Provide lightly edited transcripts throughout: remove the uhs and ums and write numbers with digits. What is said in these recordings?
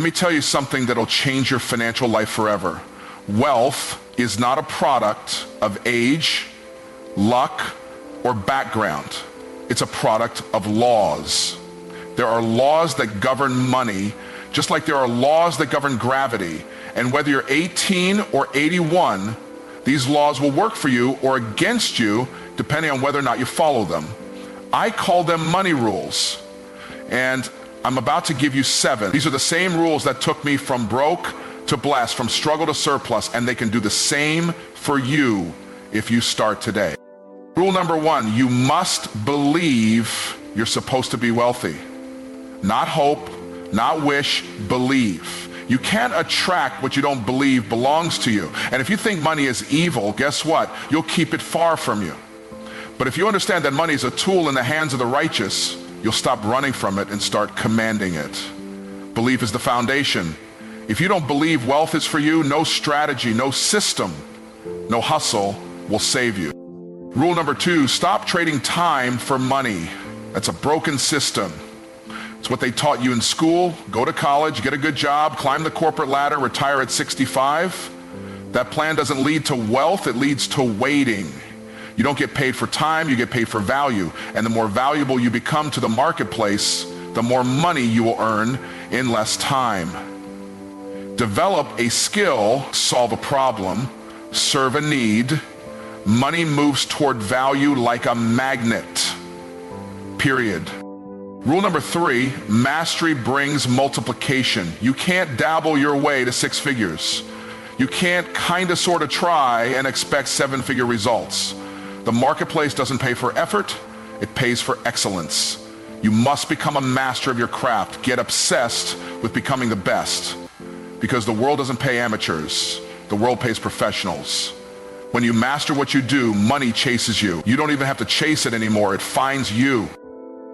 Let me tell you something that'll change your financial life forever. Wealth is not a product of age, luck, or background. It's a product of laws. There are laws that govern money, just like there are laws that govern gravity. And whether you're 18 or 81, these laws will work for you or against you, depending on whether or not you follow them. I call them money rules. And I'm about to give you 7. These are the same rules that took me from broke to blessed, from struggle to surplus, and they can do the same for you if you start today. Rule number 1, you must believe you're supposed to be wealthy. Not hope, not wish, believe. You can't attract what you don't believe belongs to you. And if you think money is evil, guess what? You'll keep it far from you. But if you understand that money is a tool in the hands of the righteous, you'll stop running from it and start commanding it. Belief is the foundation. If you don't believe wealth is for you, no strategy, no system, no hustle will save you. Rule number 2, stop trading time for money. That's a broken system. It's what they taught you in school. Go to college, get a good job, climb the corporate ladder, retire at 65. That plan doesn't lead to wealth, it leads to waiting. You don't get paid for time, you get paid for value. And the more valuable you become to the marketplace, the more money you will earn in less time. Develop a skill, solve a problem, serve a need. Money moves toward value like a magnet. Period. Rule number 3, mastery brings multiplication. You can't dabble your way to 6 figures. You can't kinda sorta try and expect 7-figure results. The marketplace doesn't pay for effort, it pays for excellence. You must become a master of your craft. Get obsessed with becoming the best. Because the world doesn't pay amateurs, the world pays professionals. When you master what you do, money chases you. You don't even have to chase it anymore, it finds you.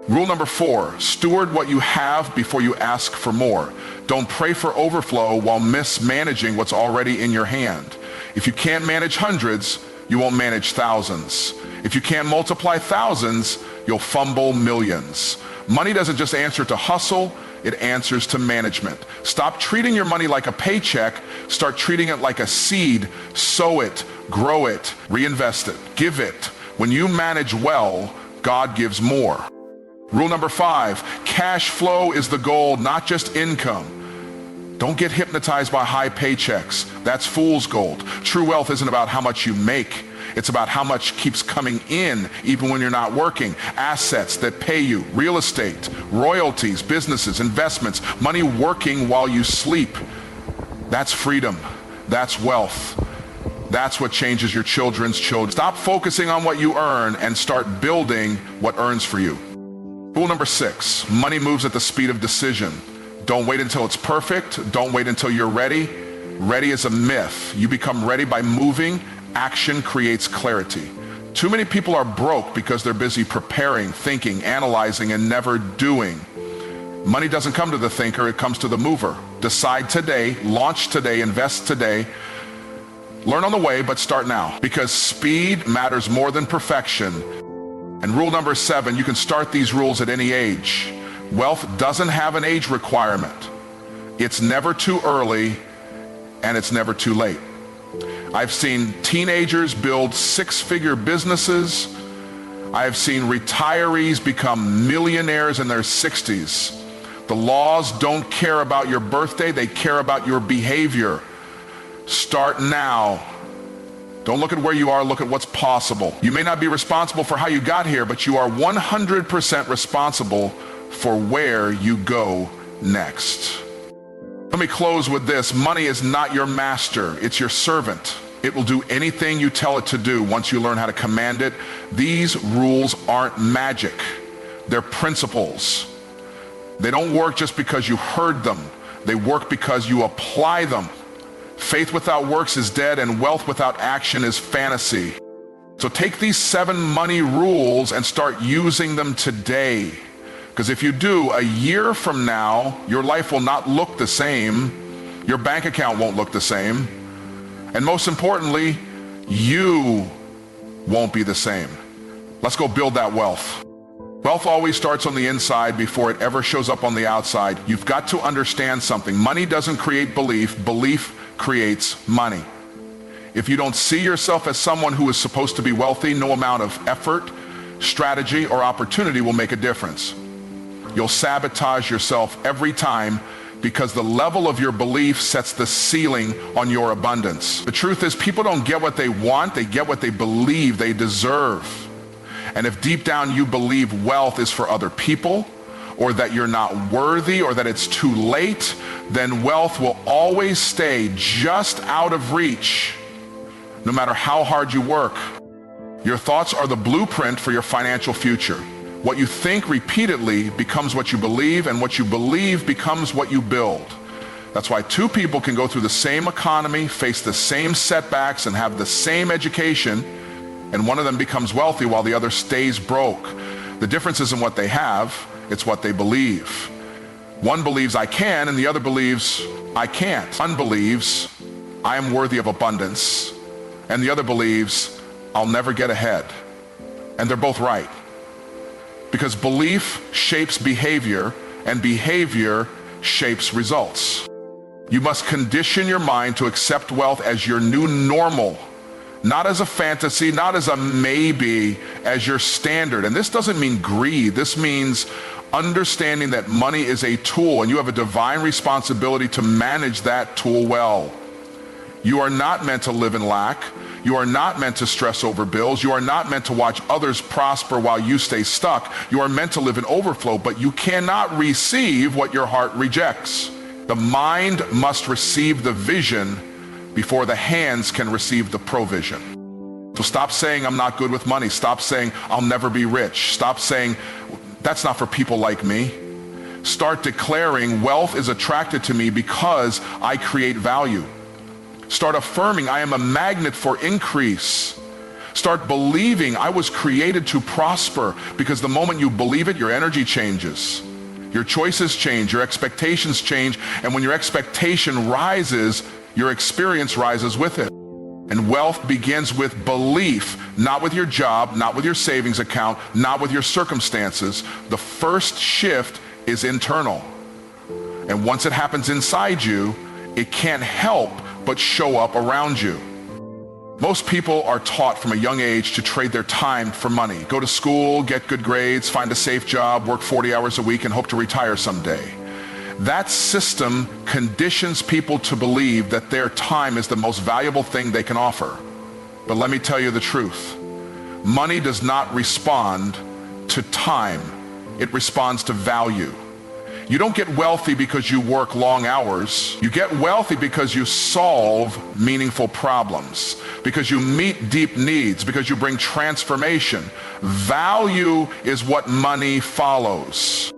Rule number 4, steward what you have before you ask for more. Don't pray for overflow while mismanaging what's already in your hand. If you can't manage hundreds, you won't manage thousands. If you can't multiply thousands, you'll fumble millions. Money doesn't just answer to hustle, it answers to management. Stop treating your money like a paycheck, start treating it like a seed. Sow it, grow it, reinvest it, give it. When you manage well, God gives more. Rule number 5, cash flow is the goal, not just income. Don't get hypnotized by high paychecks. That's fool's gold. True wealth isn't about how much you make. It's about how much keeps coming in even when you're not working. Assets that pay you, real estate, royalties, businesses, investments, money working while you sleep. That's freedom. That's wealth. That's what changes your children's children. Stop focusing on what you earn and start building what earns for you. Rule number 6, money moves at the speed of decision. Don't wait until it's perfect. Don't wait until you're ready. Ready is a myth. You become ready by moving. Action creates clarity. Too many people are broke because they're busy preparing, thinking, analyzing, and never doing. Money doesn't come to the thinker, it comes to the mover. Decide today, launch today, invest today. Learn on the way, but start now. Because speed matters more than perfection. And rule number 7, you can start these rules at any age. Wealth doesn't have an age requirement. It's never too early, and it's never too late. I've seen teenagers build 6-figure businesses. I've seen retirees become millionaires in their 60s. The laws don't care about your birthday, they care about your behavior. Start now. Don't look at where you are, look at what's possible. You may not be responsible for how you got here, but you are 100% responsible for where you go next. Let me close with this. Money is not your master, it's your servant. It will do anything you tell it to do once you learn how to command it. These rules aren't magic, they're principles. They don't work just because you heard them, they work because you apply them. Faith without works is dead, and wealth without action is fantasy. So take these 7 money rules and start using them today. Because if you do, a year from now, your life will not look the same. Your bank account won't look the same. And most importantly, you won't be the same. Let's go build that wealth. Wealth always starts on the inside before it ever shows up on the outside. You've got to understand something. Money doesn't create belief. Belief creates money. If you don't see yourself as someone who is supposed to be wealthy, no amount of effort, strategy, or opportunity will make a difference. You'll sabotage yourself every time because the level of your belief sets the ceiling on your abundance. The truth is, people don't get what they want, they get what they believe they deserve. And if deep down you believe wealth is for other people, or that you're not worthy, or that it's too late, then wealth will always stay just out of reach, no matter how hard you work. Your thoughts are the blueprint for your financial future. What you think repeatedly becomes what you believe, and what you believe becomes what you build. That's why two people can go through the same economy, face the same setbacks, and have the same education, and one of them becomes wealthy while the other stays broke. The difference isn't what they have, it's what they believe. One believes I can, and the other believes I can't. One believes I am worthy of abundance, and the other believes I'll never get ahead. And they're both right. Because belief shapes behavior, and behavior shapes results. You must condition your mind to accept wealth as your new normal, not as a fantasy, not as a maybe, as your standard. And this doesn't mean greed. This means understanding that money is a tool, and you have a divine responsibility to manage that tool well. You are not meant to live in lack. You are not meant to stress over bills. You are not meant to watch others prosper while you stay stuck. You are meant to live in overflow, but you cannot receive what your heart rejects. The mind must receive the vision before the hands can receive the provision. So stop saying I'm not good with money. Stop saying I'll never be rich. Stop saying that's not for people like me. Start declaring wealth is attracted to me because I create value. Start affirming I am a magnet for increase. Start believing I was created to prosper, because the moment you believe it, your energy changes. Your choices change, your expectations change, and when your expectation rises, your experience rises with it. And wealth begins with belief, not with your job, not with your savings account, not with your circumstances. The first shift is internal. And once it happens inside you, it can't help but show up around you. Most people are taught from a young age to trade their time for money. Go to school, get good grades, find a safe job, work 40 hours a week, and hope to retire someday. That system conditions people to believe that their time is the most valuable thing they can offer. But let me tell you the truth. Money does not respond to time. It responds to value. You don't get wealthy because you work long hours. You get wealthy because you solve meaningful problems, because you meet deep needs, because you bring transformation. Value is what money follows.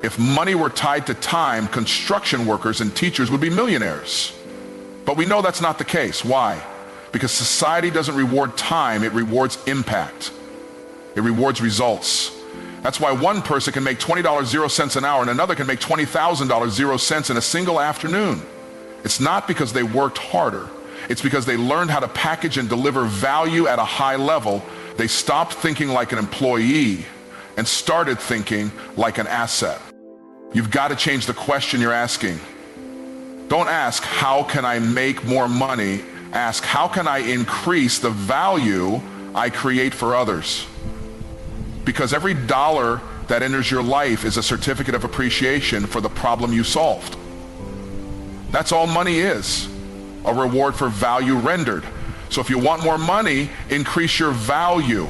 If money were tied to time, construction workers and teachers would be millionaires. But we know that's not the case. Why? Because society doesn't reward time, it rewards impact. It rewards results. That's why one person can make $20 0 cents an hour and another can make $20,000 0 cents in a single afternoon. It's not because they worked harder. It's because they learned how to package and deliver value at a high level. They stopped thinking like an employee and started thinking like an asset. You've got to change the question you're asking. Don't ask, how can I make more money? Ask, how can I increase the value I create for others? Because every dollar that enters your life is a certificate of appreciation for the problem you solved. That's all money is, a reward for value rendered. So if you want more money, increase your value.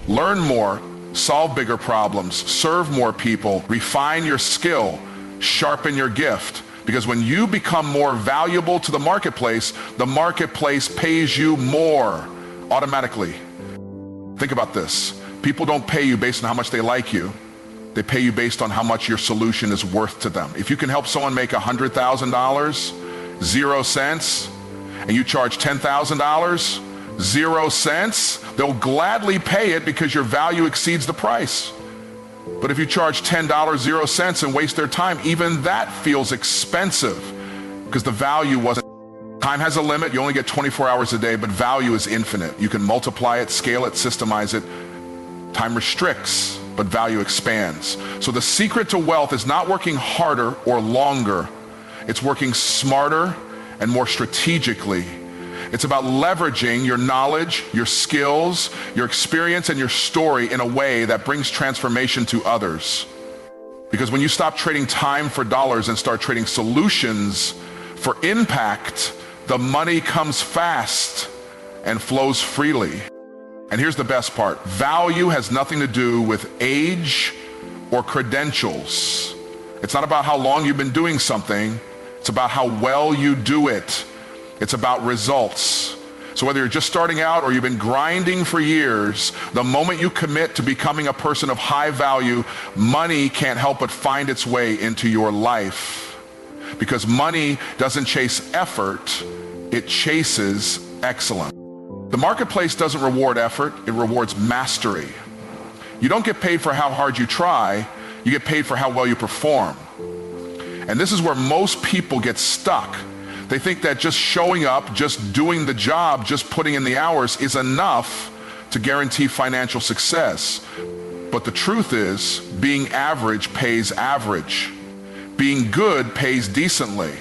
Learn more, solve bigger problems, serve more people, refine your skill, sharpen your gift. Because when you become more valuable to the marketplace pays you more automatically. Think about this. People don't pay you based on how much they like you. They pay you based on how much your solution is worth to them. If you can help someone make $100,000, 0 cents, and you charge $10,000, 0 cents, they'll gladly pay it because your value exceeds the price. But if you charge $10, 0 cents and waste their time, even that feels expensive because the value wasn't. Time has a limit. You only get 24 hours a day, but value is infinite. You can multiply it, scale it, systemize it. Time restricts, but value expands. So the secret to wealth is not working harder or longer. It's working smarter and more strategically. It's about leveraging your knowledge, your skills, your experience, and your story in a way that brings transformation to others. Because when you stop trading time for dollars and start trading solutions for impact, the money comes fast and flows freely. And here's the best part. Value has nothing to do with age or credentials. It's not about how long you've been doing something. It's about how well you do it. It's about results. So whether you're just starting out or you've been grinding for years, the moment you commit to becoming a person of high value, money can't help but find its way into your life. Because money doesn't chase effort, it chases excellence. The marketplace doesn't reward effort, it rewards mastery. You don't get paid for how hard you try, you get paid for how well you perform. And this is where most people get stuck. They think that just showing up, just doing the job, just putting in the hours is enough to guarantee financial success. But the truth is, being average pays average. Being good pays decently.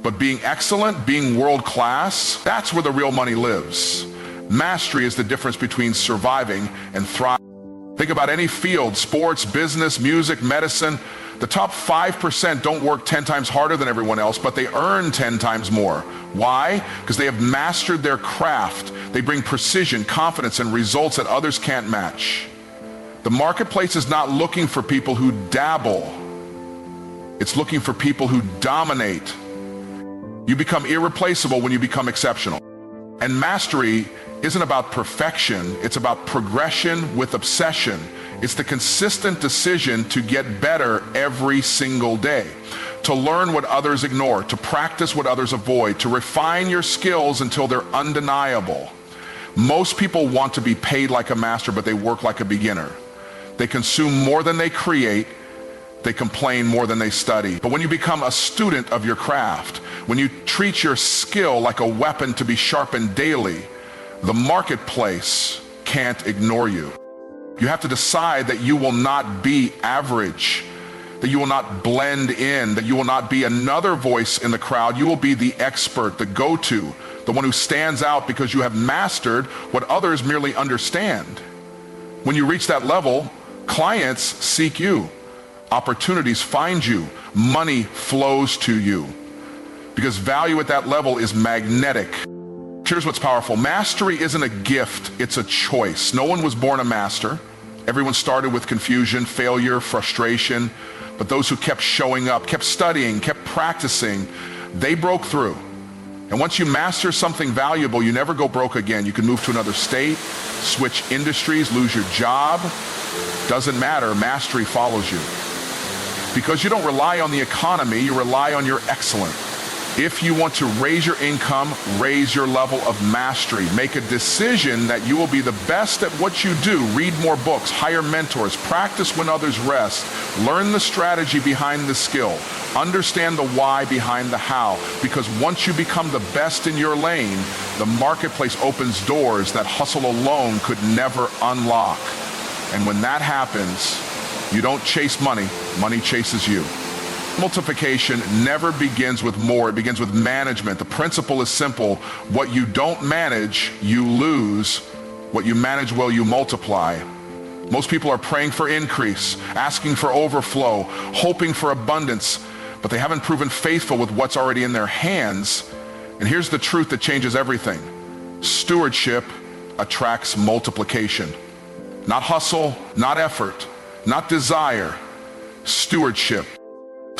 But being excellent, being world class, that's where the real money lives. Mastery is the difference between surviving and thriving. Think about any field, sports, business, music, medicine. The top 5% don't work 10 times harder than everyone else, but they earn 10 times more. Why? Because they have mastered their craft. They bring precision, confidence, and results that others can't match. The marketplace is not looking for people who dabble. It's looking for people who dominate. You become irreplaceable when you become exceptional. And mastery isn't about perfection, it's about progression with obsession. It's the consistent decision to get better every single day, to learn what others ignore, to practice what others avoid, to refine your skills until they're undeniable. Most people want to be paid like a master, but they work like a beginner. They consume more than they create. They complain more than they study. But when you become a student of your craft, when you treat your skill like a weapon to be sharpened daily, the marketplace can't ignore you. You have to decide that you will not be average, that you will not blend in, that you will not be another voice in the crowd. You will be the expert, the go-to, the one who stands out because you have mastered what others merely understand. When you reach that level, clients seek you. Opportunities find you. Money flows to you. Because value at that level is magnetic. Here's what's powerful. Mastery isn't a gift, it's a choice. No one was born a master. Everyone started with confusion, failure, frustration. But those who kept showing up, kept studying, kept practicing, they broke through. And once you master something valuable, you never go broke again. You can move to another state, switch industries, lose your job. Doesn't matter, mastery follows you. Because you don't rely on the economy, you rely on your excellence. If you want to raise your income, raise your level of mastery. Make a decision that you will be the best at what you do. Read more books, hire mentors, practice when others rest. Learn the strategy behind the skill. Understand the why behind the how. Because once you become the best in your lane, the marketplace opens doors that hustle alone could never unlock. And when that happens, you don't chase money, money chases you. Multiplication never begins with more, it begins with management. The principle is simple. What you don't manage, you lose. What you manage well, you multiply. Most people are praying for increase, asking for overflow, hoping for abundance, but they haven't proven faithful with what's already in their hands. And here's the truth that changes everything. Stewardship attracts multiplication. Not hustle, not effort, not desire, stewardship.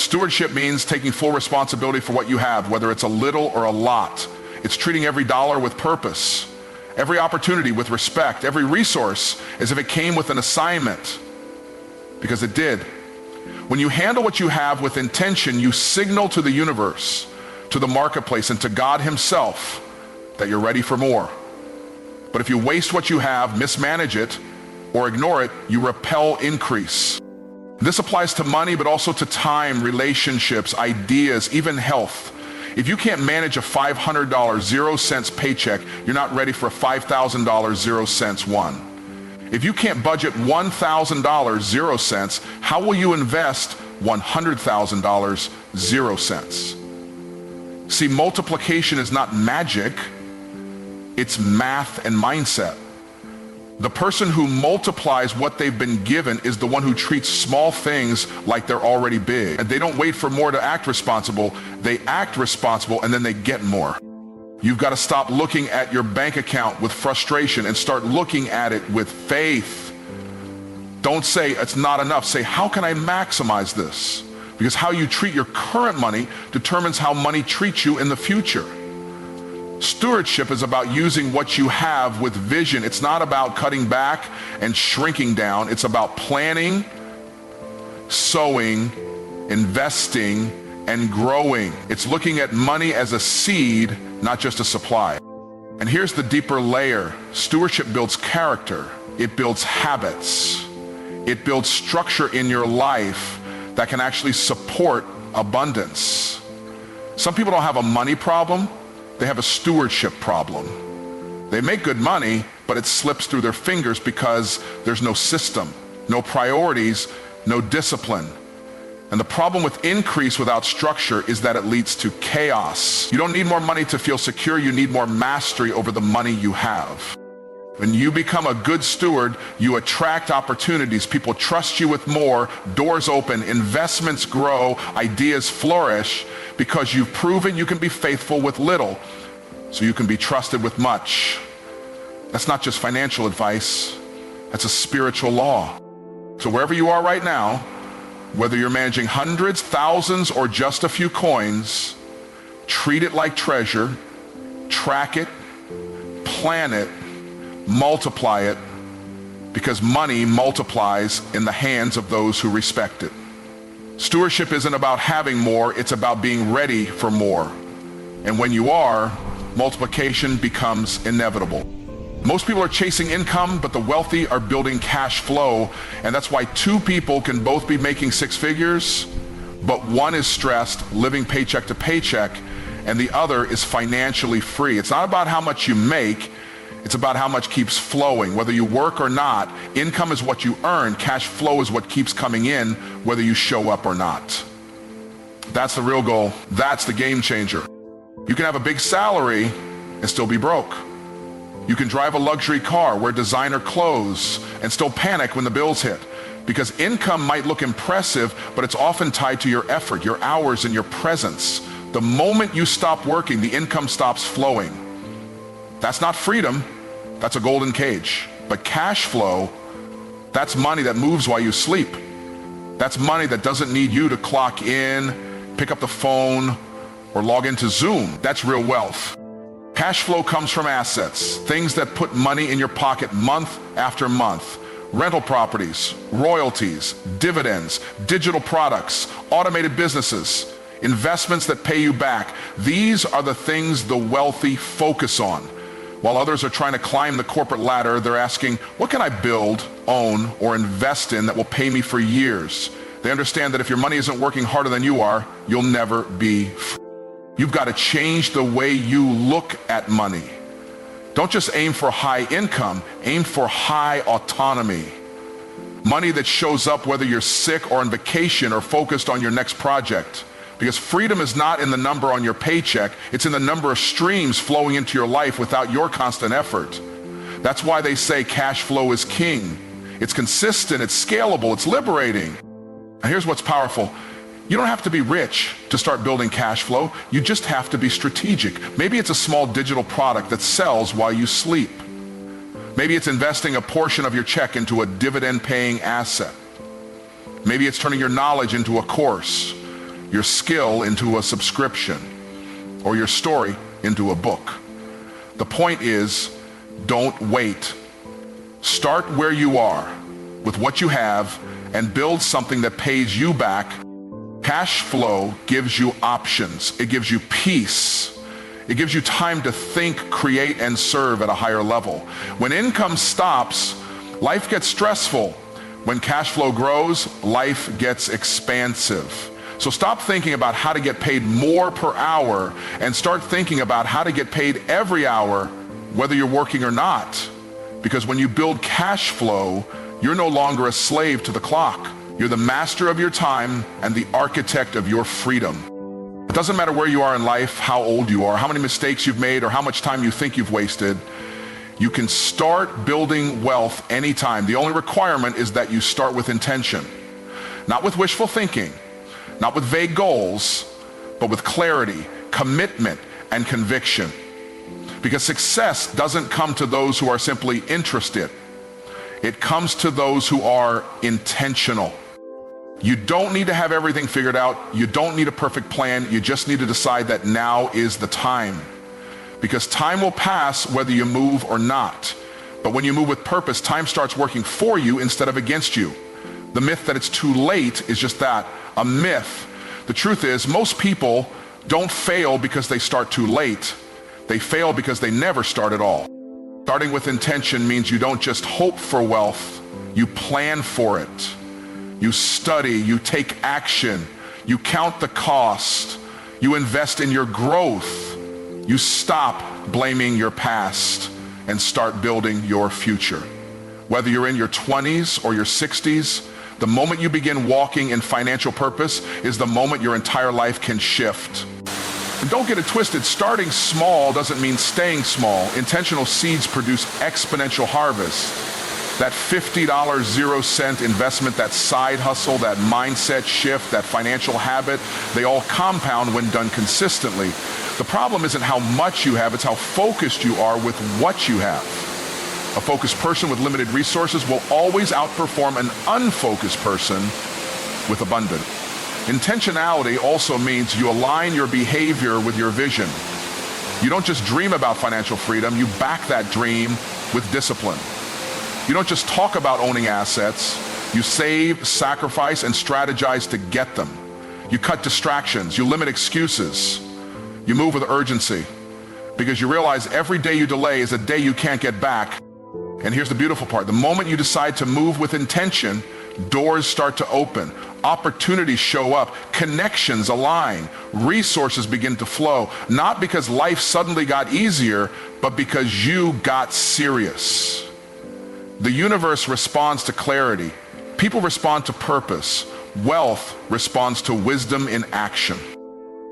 Stewardship means taking full responsibility for what you have, whether it's a little or a lot. It's treating every dollar with purpose, every opportunity with respect, every resource as if it came with an assignment, because it did. When you handle what you have with intention, you signal to the universe, to the marketplace, and to God himself that you're ready for more. But if you waste what you have, mismanage it, or ignore it, you repel increase. This applies to money, but also to time, relationships, ideas, even health. If you can't manage a $500 0 cents paycheck, you're not ready for a $5,000 0 cents one. If you can't budget $1,000, 0 cents, how will you invest $100,000, 0 cents? See, multiplication is not magic, it's math and mindset. The person who multiplies what they've been given is the one who treats small things like they're already big. And they don't wait for more to act responsible, they act responsible and then they get more. You've got to stop looking at your bank account with frustration and start looking at it with faith. Don't say it's not enough. Say, how can I maximize this? Because how you treat your current money determines how money treats you in the future. Stewardship is about using what you have with vision. It's not about cutting back and shrinking down. It's about planning, sowing, investing, and growing. It's looking at money as a seed, not just a supply. And here's the deeper layer. Stewardship builds character. It builds habits. It builds structure in your life that can actually support abundance. Some people don't have a money problem, they have a stewardship problem. They make good money, but it slips through their fingers because there's no system, no priorities, no discipline. And the problem with increase without structure is that it leads to chaos. You don't need more money to feel secure, you need more mastery over the money you have. When you become a good steward, you attract opportunities. People trust you with more, doors open, investments grow, ideas flourish, because you've proven you can be faithful with little, so you can be trusted with much. That's not just financial advice, that's a spiritual law. So wherever you are right now, whether you're managing hundreds, thousands, or just a few coins, treat it like treasure, track it, plan it, multiply it, because money multiplies in the hands of those who respect it. Stewardship isn't about having more, it's about being ready for more. And when you are, multiplication becomes inevitable. Most people are chasing income, but the wealthy are building cash flow. And that's why two people can both be making 6 figures, but one is stressed, living paycheck to paycheck, and the other is financially free. It's not about how much you make, it's about how much keeps flowing. Whether you work or not, income is what you earn, cash flow is what keeps coming in, whether you show up or not. That's the real goal. That's the game changer. You can have a big salary and still be broke. You can drive a luxury car, wear designer clothes, and still panic when the bills hit. Because income might look impressive, but it's often tied to your effort, your hours, and your presence. The moment you stop working, the income stops flowing. That's not freedom, that's a golden cage. But cash flow, that's money that moves while you sleep. That's money that doesn't need you to clock in, pick up the phone, or log into Zoom. That's real wealth. Cash flow comes from assets, things that put money in your pocket month after month. Rental properties, royalties, dividends, digital products, automated businesses, investments that pay you back. These are the things the wealthy focus on. While others are trying to climb the corporate ladder, they're asking, what can I build, own, or invest in that will pay me for years? They understand that if your money isn't working harder than you are, you'll never be free. You've got to change the way you look at money. Don't just aim for high income, aim for high autonomy. Money that shows up whether you're sick or on vacation or focused on your next project. Because freedom is not in the number on your paycheck, it's in the number of streams flowing into your life without your constant effort. That's why they say cash flow is king. It's consistent, it's scalable, it's liberating. And here's what's powerful. You don't have to be rich to start building cash flow. You just have to be strategic. Maybe it's a small digital product that sells while you sleep. Maybe it's investing a portion of your check into a dividend-paying asset. Maybe it's turning your knowledge into a course, your skill into a subscription, or your story into a book. The point is, don't wait. Start where you are with what you have and build something that pays you back. Cash flow gives you options. It gives you peace. It gives you time to think, create, and serve at a higher level. When income stops, life gets stressful. When cash flow grows, life gets expansive. So stop thinking about how to get paid more per hour and start thinking about how to get paid every hour, whether you're working or not. Because when you build cash flow, you're no longer a slave to the clock. You're the master of your time and the architect of your freedom. It doesn't matter where you are in life, how old you are, how many mistakes you've made, or how much time you think you've wasted. You can start building wealth anytime. The only requirement is that you start with intention. Not with wishful thinking, not with vague goals, but with clarity, commitment, and conviction. Because success doesn't come to those who are simply interested. It comes to those who are intentional. You don't need to have everything figured out. You don't need a perfect plan. You just need to decide that now is the time. Because time will pass whether you move or not. But when you move with purpose, time starts working for you instead of against you. The myth that it's too late is just that, a myth. The truth is, most people don't fail because they start too late. They fail because they never start at all. Starting with intention means you don't just hope for wealth, you plan for it. You study, you take action, you count the cost, you invest in your growth. You stop blaming your past and start building your future. Whether you're in your 20s or your 60s, the moment you begin walking in financial purpose is the moment your entire life can shift. And don't get it twisted, starting small doesn't mean staying small. Intentional seeds produce exponential harvest. That $50 0-cent investment, that side hustle, that mindset shift, that financial habit, they all compound when done consistently. The problem isn't how much you have, it's how focused you are with what you have. A focused person with limited resources will always outperform an unfocused person with abundance. Intentionality also means you align your behavior with your vision. You don't just dream about financial freedom, you back that dream with discipline. You don't just talk about owning assets, you save, sacrifice, and strategize to get them. You cut distractions, you limit excuses, you move with urgency, because you realize every day you delay is a day you can't get back. And here's the beautiful part, the moment you decide to move with intention, doors start to open, opportunities show up, connections align, resources begin to flow, not because life suddenly got easier, but because you got serious. The universe responds to clarity. People respond to purpose. Wealth responds to wisdom in action.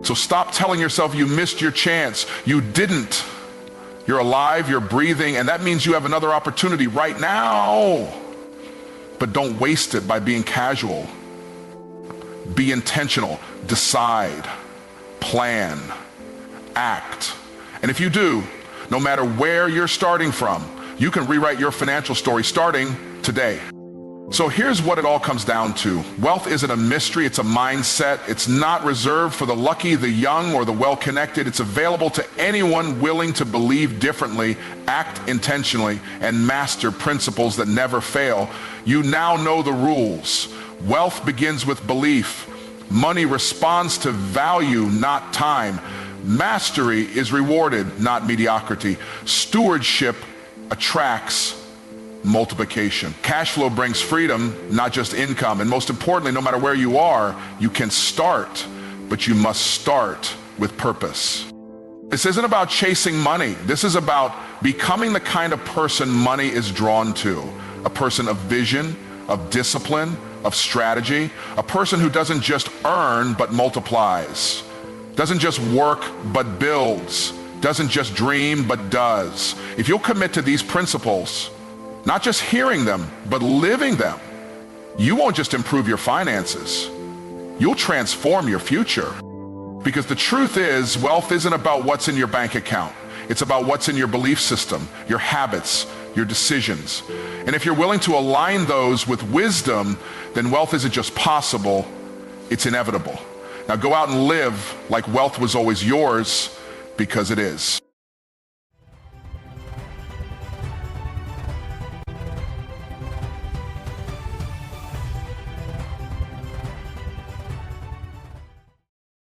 So stop telling yourself you missed your chance. You didn't. You're alive, you're breathing, and that means you have another opportunity right now. But don't waste it by being casual. Be intentional. Decide. Plan. Act. And if you do, no matter where you're starting from, you can rewrite your financial story starting today. So here's what it all comes down to. Wealth isn't a mystery, it's a mindset. It's not reserved for the lucky, the young, or the well-connected. It's available to anyone willing to believe differently, act intentionally, and master principles that never fail. You now know the rules. Wealth begins with belief. Money responds to value, not time. Mastery is rewarded, not mediocrity. Stewardship attracts multiplication. Cash flow brings freedom, not just income. And most importantly, no matter where you are, you can start, but you must start with purpose. This isn't about chasing money. This is about becoming the kind of person money is drawn to. A person of vision, of discipline, of strategy. A person who doesn't just earn, but multiplies. Doesn't just work, but builds. Doesn't just dream, but does. If you'll commit to these principles, not just hearing them, but living them, you won't just improve your finances. You'll transform your future. Because the truth is, wealth isn't about what's in your bank account. It's about what's in your belief system, your habits, your decisions. And if you're willing to align those with wisdom, then wealth isn't just possible, it's inevitable. Now go out and live like wealth was always yours, because it is.